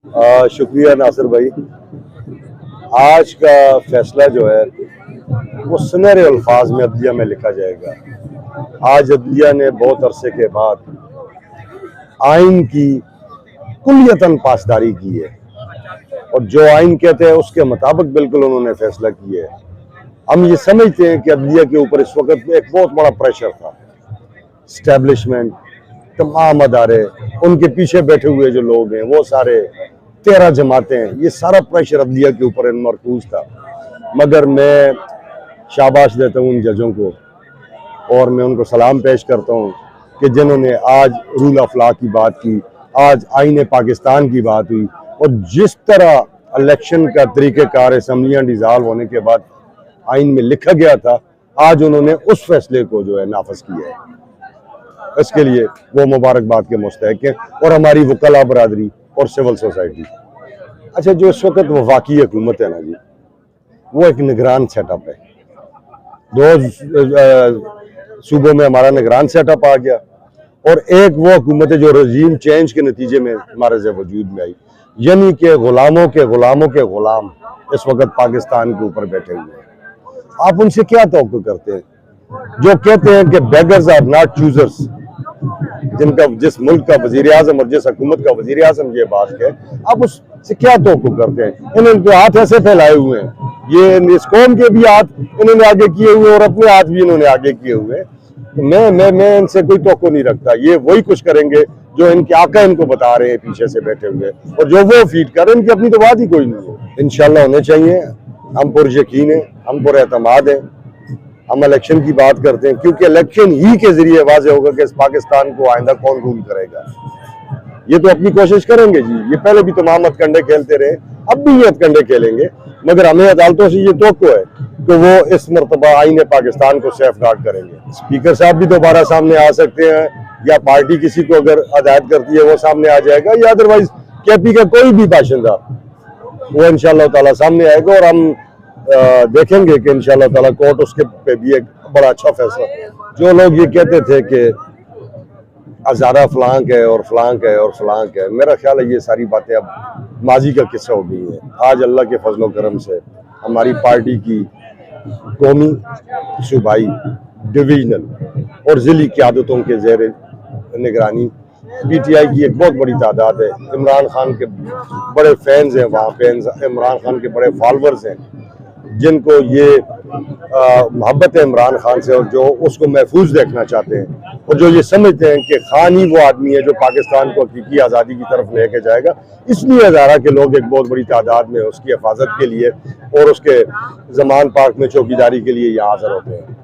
शुक्रिया नासिर भाई। आज का फैसला जो है वो सुनहरे अल्फाज में अदलिया में लिखा जाएगा। आज अदलिया ने बहुत अरसे के बाद आइन की कुलियतन पासदारी की है और जो आइन कहते हैं उसके मुताबिक बिल्कुल उन्होंने फैसला किया है। हम ये समझते हैं कि अदलिया के ऊपर इस वक्त एक बहुत बड़ा प्रेशर था। स्टैब्लिशमेंट, तमाम अदारे, उनके पीछे बैठे हुए जो लोग हैं, वो सारे 13 जमातें हैं, ये सारा प्रेशर अदलिया के ऊपर मरकूज था। मगर मैं शाबाश देता हूँ उन जजों को और मैं उनको सलाम पेश करता हूँ कि जिन्होंने आज रूल ऑफ लॉ की बात की, आज आईन पाकिस्तान की बात हुई और जिस तरह इलेक्शन का तरीक़ेकार असम्बलियाँ डिज़ाल्व होने के बाद आइन में लिखा गया था, आज उन्होंने उस फैसले को जो है नाफज किया है। इसके लिए वो मुबारकबाद के मुस्तहक हैं और हमारी वकला बरादरी और सिविल सोसाइटी। अच्छा, जो इस वक्त वफाकी हुकूमत है ना जी, वो एक निगरान सेटअप है। दो सूबों में हमारा निगरान सेटअप आ गया और एक वो हुकूमत है जो रजीम चेंज के नतीजे में हमारे से वजूद में आई, यानी कि गुलामों के गुलाम इस वक्त पाकिस्तान के ऊपर बैठे हुए हैं। आप उनसे क्या तवक्को करते हैं जो कहते हैं कि बेगर्स आर नॉट चूजर्स, जिनका जिस मुल्क का वजीर आजम और जिस हुकूमत का वजीर आजम ये बात है, आप उससे क्या तवक्को करते हैं? इन्होंने हाथ ऐसे फैलाए हुए हैं, ये इस कौम के भी हाथ इन्होंने आगे किए हुए और अपने हाथ भी इन्होंने आगे किए हुए हैं। तो मैं इनसे कोई तवक्को नहीं रखता। ये वही कुछ करेंगे जो इनके आका इनको बता रहे हैं पीछे से बैठे हुए, और जो वो फीड कर रहे हैं, इनकी अपनी तो बात ही कोई नहीं है। इंशाल्लाह होने चाहिए। हम पुरयकीन हैं, हम पुरएतमाद हैं। हम इलेक्शन की बात करते हैं क्योंकि इलेक्शन ही के जरिए वाज़ेह होगा कि इस पाकिस्तान को आइंदा कौन रूल करेगा। ये तो अपनी कोशिश करेंगे जी, ये पहले भी तमाम हथकंडे खेलते रहे, अब भी ये हथकंडे खेलेंगे, मगर हमें अदालतों से ये तवक्को है कि वो इस मरतबा आईन पाकिस्तान को सेफ गार्ड करेंगे। स्पीकर साहब भी दोबारा सामने आ सकते हैं, या पार्टी किसी को अगर हदायत करती है वो सामने आ जाएगा, या अदरवाइज केपी का कोई भी बाशिंदा वो इंशाअल्लाह ताला सामने आएगा और हम देखेंगे कि इंशाअल्लाह ताला कोर्ट उसके पे भी एक बड़ा अच्छा फैसला। जो लोग ये कहते थे कि हज़ारा फ्लांक है और फ्लांक है और फ्लांक है, मेरा ख्याल है ये सारी बातें अब माजी का किस्सा हो गई है। आज अल्लाह के फजलो करम से हमारी पार्टी की कौमी, सूबाई, डिवीजनल और ज़िली क़यादतों के ज़ेर निगरानी PTI की एक बहुत बड़ी तादाद है। इमरान खान के बड़े फैंस हैं वहाँ पे, इमरान खान के बड़े फॉलोअर्स हैं जिनको ये मोहब्बत है इमरान खान से और जो उसको महफूज देखना चाहते हैं, और जो ये समझते हैं कि खान ही वो आदमी है जो पाकिस्तान को हकीकी आज़ादी की तरफ लेके जाएगा। इसलिए हज़ारा के लोग एक बहुत बड़ी तादाद में उसकी हिफाजत के लिए और उसके ज़मान पार्क में चौकीदारी के लिए यहाँ हाज़िर होते हैं।